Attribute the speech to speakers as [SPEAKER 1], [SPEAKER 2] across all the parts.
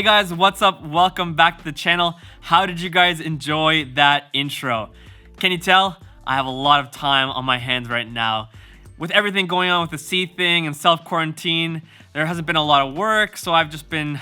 [SPEAKER 1] Hey guys, what's up? Welcome back to the channel. How did you guys enjoy that intro? Can you tell? I have a lot of time on my hands right now. With everything going on with the C thing and self-quarantine, there hasn't been a lot of work, so I've just been,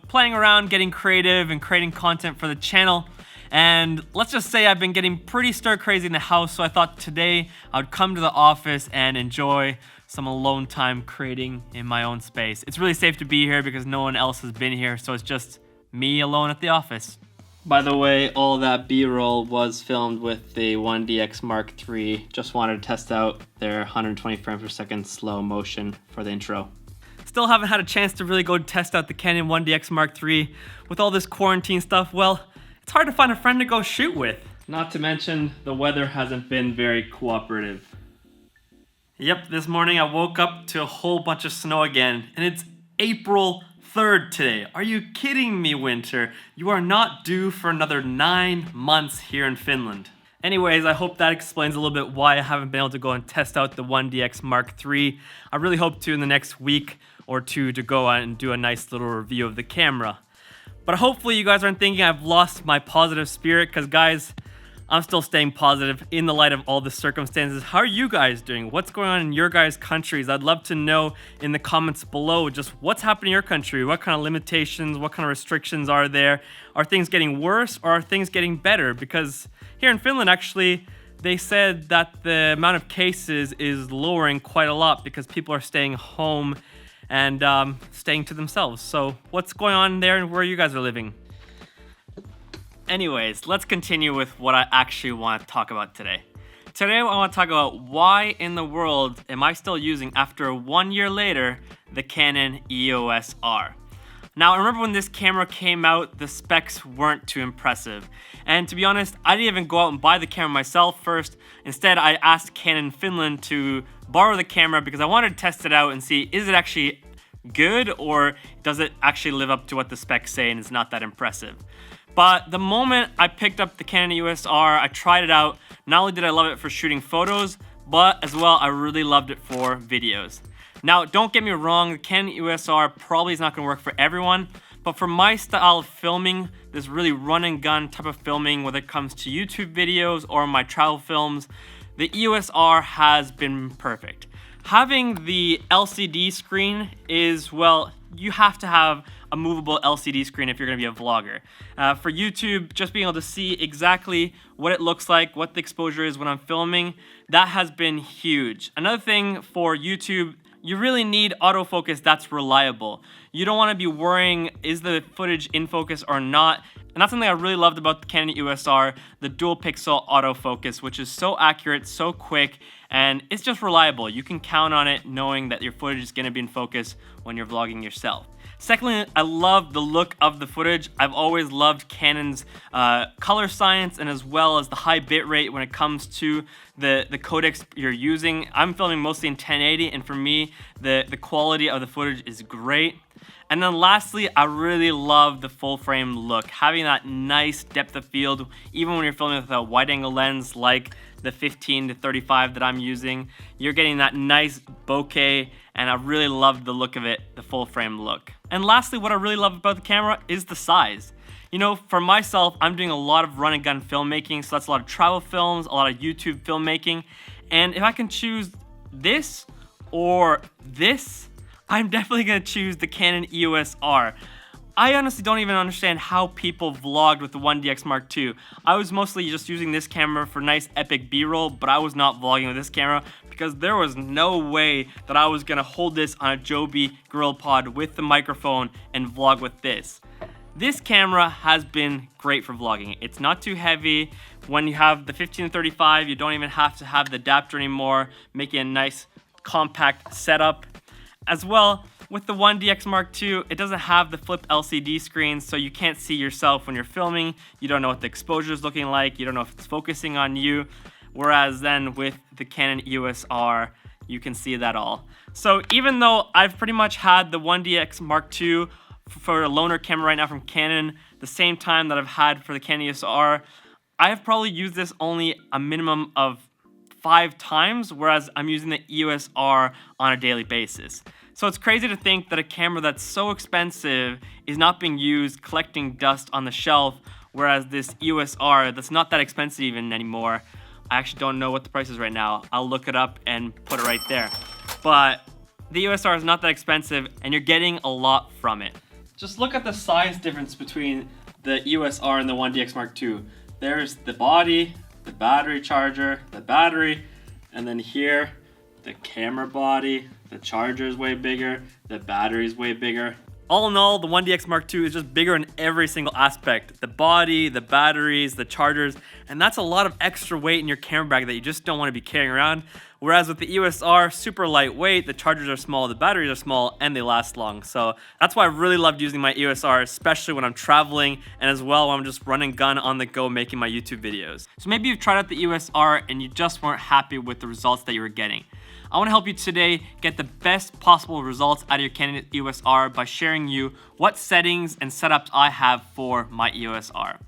[SPEAKER 1] playing around, getting creative and creating content for the channel. And let's just say I've been getting pretty stir crazy in the house, so I thought today I would come to the office and enjoy some alone time creating in my own space. It's really safe to be here because no one else has been here, so it's just me alone at the office. By the way, all that B-roll was filmed with the 1DX Mark III. Just wanted to test out their 120 frames per second slow motion for the intro. Still haven't had a chance to really go test out the Canon 1DX Mark III. With all this quarantine stuff, well, it's hard to find a friend to go shoot with. Not to mention, the weather hasn't been very cooperative. Yep, this morning I woke up to a whole bunch of snow again, and it's April 3rd today. Are you kidding me, winter? You are not due for another 9 months here in Finland. Anyways, I hope that explains a little bit why I haven't been able to go and test out the 1DX Mark III. I really hope to in the next week or two to go out and do a nice little review of the camera. But hopefully you guys aren't thinking I've lost my positive spirit, because guys, I'm still staying positive in the light of all the circumstances. How are you guys doing? What's going on in your guys' countries? I'd love to know in the comments below just what's happening in your country. What kind of limitations, what kind of restrictions are there? Are things getting worse or are things getting better? Because here in Finland, actually, they said that the amount of cases is lowering quite a lot because people are staying home and staying to themselves. So what's going on there and where you guys are living? Anyways, let's continue with what I actually want to talk about today. Today I want to talk about why in the world am I still using, after 1 year later, the Canon EOS R. Now, I remember when this camera came out, the specs weren't too impressive. And to be honest, I didn't even go out and buy the camera myself first. Instead, I asked Canon Finland to borrow the camera because I wanted to test it out and see, is it actually good or does it actually live up to what the specs say and it's not that impressive? But the moment I picked up the Canon EOS R, I tried it out. Not only did I love it for shooting photos, but as well, I really loved it for videos. Now, don't get me wrong, the Canon EOS R probably is not going to work for everyone, but for my style of filming, this really run and gun type of filming, whether it comes to YouTube videos or my travel films, the EOS R has been perfect. Having the LCD screen is, well, you have to have a movable LCD screen if you're going to be a vlogger. For YouTube, just being able to see exactly what it looks like, what the exposure is when I'm filming, that has been huge. Another thing for YouTube, you really need autofocus that's reliable. You don't want to be worrying, is the footage in focus or not? And that's something I really loved about the Canon EOS R, the dual pixel autofocus, which is so accurate, so quick, and it's just reliable. You can count on it knowing that your footage is going to be in focus when you're vlogging yourself. Secondly, I love the look of the footage. I've always loved Canon's color science and as well as the high bitrate when it comes to the codecs you're using. I'm filming mostly in 1080, and for me, the quality of the footage is great. And then lastly, I really love the full frame look. Having that nice depth of field, even when you're filming with a wide angle lens like the 15 to 35 that I'm using, you're getting that nice bokeh, and I really love the look of it, the full frame look. And lastly, what I really love about the camera is the size. For myself, I'm doing a lot of run and gun filmmaking, so that's a lot of travel films, a lot of YouTube filmmaking, and if I can choose this or this, I'm definitely going to choose the Canon EOS R. I honestly don't even understand how people vlogged with the 1DX Mark II. I was mostly just using this camera for nice epic B-roll, but I was not vlogging with this camera because there was no way that I was going to hold this on a Joby GorillaPod with the microphone and vlog with this. This camera has been great for vlogging. It's not too heavy. When you have the 15-35, you don't even have to have the adapter anymore, making a nice compact setup. As well, with the 1DX Mark II, it doesn't have the flip LCD screen, so you can't see yourself when you're filming. You don't know what the exposure is looking like. You don't know if it's focusing on you. Whereas then with the Canon EOS R, you can see that all. So even though I've pretty much had the 1DX Mark II for a loaner camera right now from Canon, the same time that I've had for the Canon EOS R, I have probably used this only a minimum of 5 times, whereas I'm using the EOS R on a daily basis. So it's crazy to think that a camera that's so expensive is not being used collecting dust on the shelf, whereas this EOS R that's not that expensive even anymore, I actually don't know what the price is right now. I'll look it up and put it right there. But the EOS R is not that expensive and you're getting a lot from it. Just look at the size difference between the EOS R and the 1DX Mark II. There's the body, the battery charger, the battery, and then here, the camera body, the charger is way bigger, the battery is way bigger. All in all, the 1DX Mark II is just bigger in every single aspect. The body, the batteries, the chargers, and that's a lot of extra weight in your camera bag that you just don't want to be carrying around. Whereas with the EOS R, super lightweight, the chargers are small, the batteries are small, and they last long. So that's why I really loved using my EOS R, especially when I'm traveling and as well when I'm just running gun on the go making my YouTube videos. So maybe you've tried out the EOS R and you just weren't happy with the results that you were getting. I want to help you today get the best possible results out of your Canon EOS R by sharing you what settings and setups I have for my EOS R.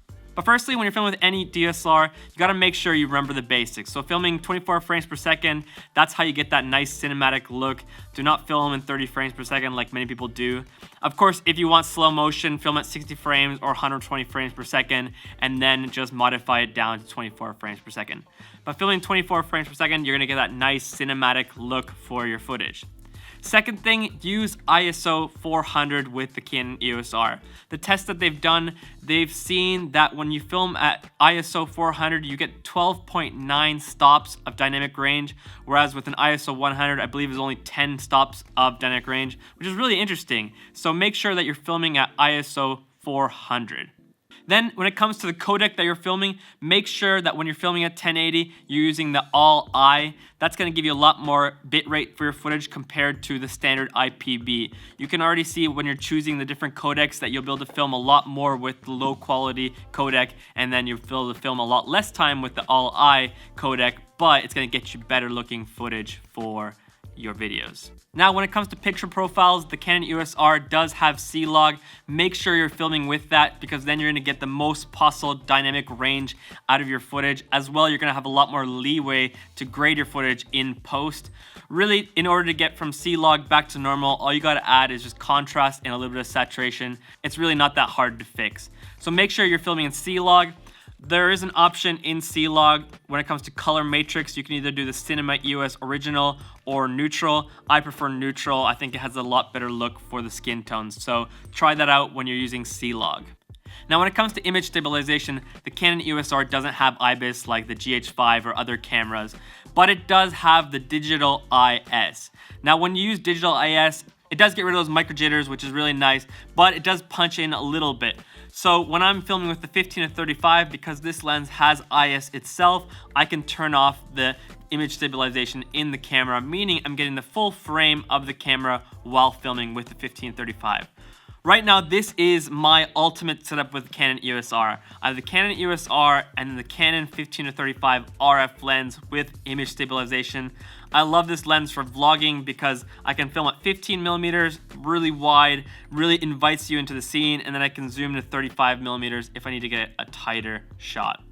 [SPEAKER 1] But firstly, when you're filming with any DSLR, you gotta make sure you remember the basics. So filming 24 frames per second, that's how you get that nice cinematic look. Do not film in 30 frames per second like many people do. Of course, if you want slow motion, film at 60 frames or 120 frames per second, and then just modify it down to 24 frames per second. By filming 24 frames per second, you're gonna get that nice cinematic look for your footage. Second thing, use ISO 400 with the Canon EOS R. The tests that they've done, they've seen that when you film at ISO 400, you get 12.9 stops of dynamic range, whereas with an ISO 100, I believe is only 10 stops of dynamic range, which is really interesting. So make sure that you're filming at ISO 400. Then when it comes to the codec that you're filming, make sure that when you're filming at 1080, you're using the all-I. That's going to give you a lot more bitrate for your footage compared to the standard IPB. You can already see when you're choosing the different codecs that you'll be able to film a lot more with the low quality codec, and then you'll be able to film a lot less time with the all-I codec, but it's going to get you better looking footage for your videos. Now, when it comes to picture profiles, the Canon EOS R does have C-Log. Make sure you're filming with that because then you're going to get the most possible dynamic range out of your footage. As well, you're going to have a lot more leeway to grade your footage in post. Really, in order to get from C-Log back to normal, all you got to add is just contrast and a little bit of saturation. It's really not that hard to fix. So make sure you're filming in C-Log. There is an option in C-Log when it comes to color matrix. You can either do the Cinema EOS Original or Neutral. I prefer Neutral. I think it has a lot better look for the skin tones. So try that out when you're using C-Log. Now when it comes to image stabilization, the Canon EOS R doesn't have IBIS like the GH5 or other cameras, but it does have the digital IS. Now when you use digital IS, it does get rid of those micro jitters, which is really nice, but it does punch in a little bit. So when I'm filming with the 15-35, because this lens has IS itself, I can turn off the image stabilization in the camera, meaning I'm getting the full frame of the camera while filming with the 15-35. Right now, this is my ultimate setup with the Canon EOS R. I have the Canon EOS R and the Canon 15-35 RF lens with image stabilization. I love this lens for vlogging because I can film at 15 millimeters, really wide, really invites you into the scene, and then I can zoom to 35 millimeters if I need to get a tighter shot.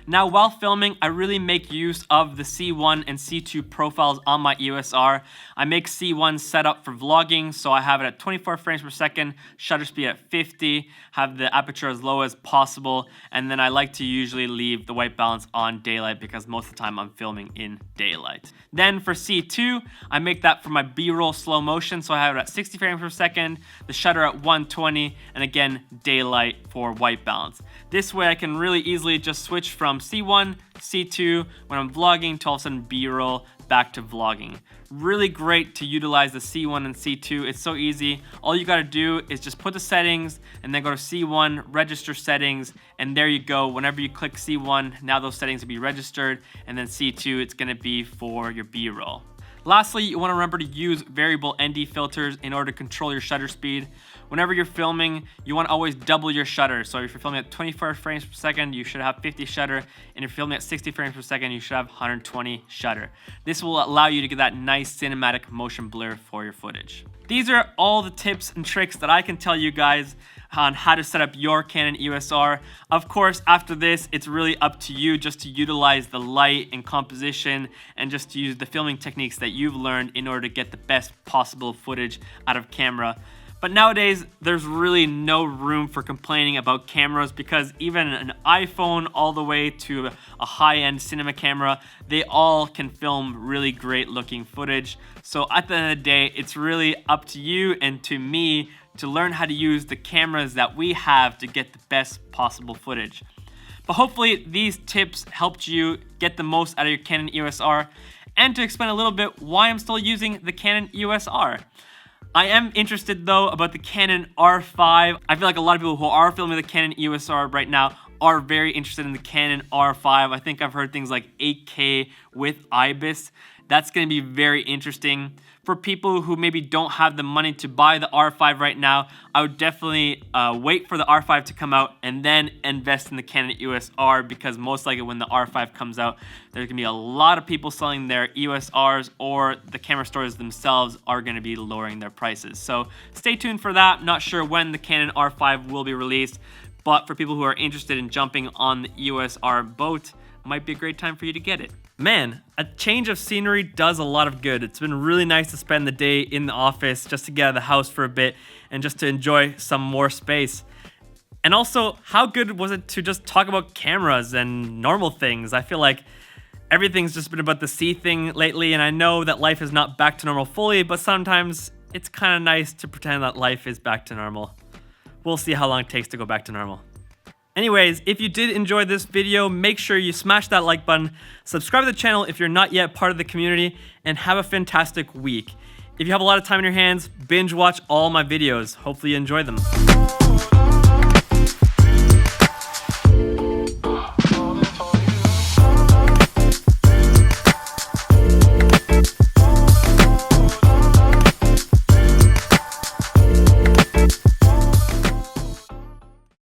[SPEAKER 1] Now, while filming, I really make use of the C1 and C2 profiles on my EOS R. I make C1 set up for vlogging, so I have it at 24 frames per second, shutter speed at 50, have the aperture as low as possible, and then I like to usually leave the white balance on daylight because most of the time I'm filming in daylight. Then for C2, I make that for my B-roll slow motion, so I have it at 60 frames per second, the shutter at 120, and again, daylight for white balance. This way I can really easily just switch from C1, C2 when I'm vlogging to all of a sudden B-roll back to vlogging. Really great to utilize the C1 and C2. It's so easy. All you got to do is just put the settings and then go to C1, register settings, and there you go. Whenever you click C1, now those settings will be registered, and then C2, it's going to be for your B-roll. Lastly, you want to remember to use variable ND filters in order to control your shutter speed. Whenever you're filming, you want to always double your shutter. So if you're filming at 24 frames per second, you should have 50 shutter. And if you're filming at 60 frames per second, you should have 120 shutter. This will allow you to get that nice cinematic motion blur for your footage. These are all the tips and tricks that I can tell you guys on how to set up your Canon EOS R. Of course, after this, it's really up to you just to utilize the light and composition and just to use the filming techniques that you've learned in order to get the best possible footage out of camera. But nowadays, there's really no room for complaining about cameras because even an iPhone all the way to a high-end cinema camera, they all can film really great looking footage. So at the end of the day, it's really up to you and to me to learn how to use the cameras that we have to get the best possible footage. But hopefully these tips helped you get the most out of your Canon EOS R, and to explain a little bit why I'm still using the Canon EOS R. I am interested though about the Canon R5. I feel like a lot of people who are filming the Canon EOS R right now are very interested in the Canon R5. I think I've heard things like 8K with IBIS. That's going to be very interesting. For people who maybe don't have the money to buy the R5 right now, I would definitely wait for the R5 to come out and then invest in the Canon EOS R, because most likely when the R5 comes out, there's going to be a lot of people selling their EOS Rs, or the camera stores themselves are going to be lowering their prices. So stay tuned for that. Not sure when the Canon R5 will be released, but for people who are interested in jumping on the EOS R boat, might be a great time for you to get it. Man, a change of scenery does a lot of good. It's been really nice to spend the day in the office just to get out of the house for a bit and just to enjoy some more space. And also, how good was it to just talk about cameras and normal things? I feel like everything's just been about the C thing lately, and I know that life is not back to normal fully, but sometimes it's kind of nice to pretend that life is back to normal. We'll see how long it takes to go back to normal. Anyways, if you did enjoy this video, make sure you smash that like button, subscribe to the channel if you're not yet part of the community, and have a fantastic week. If you have a lot of time in your hands, binge watch all my videos. Hopefully you enjoy them.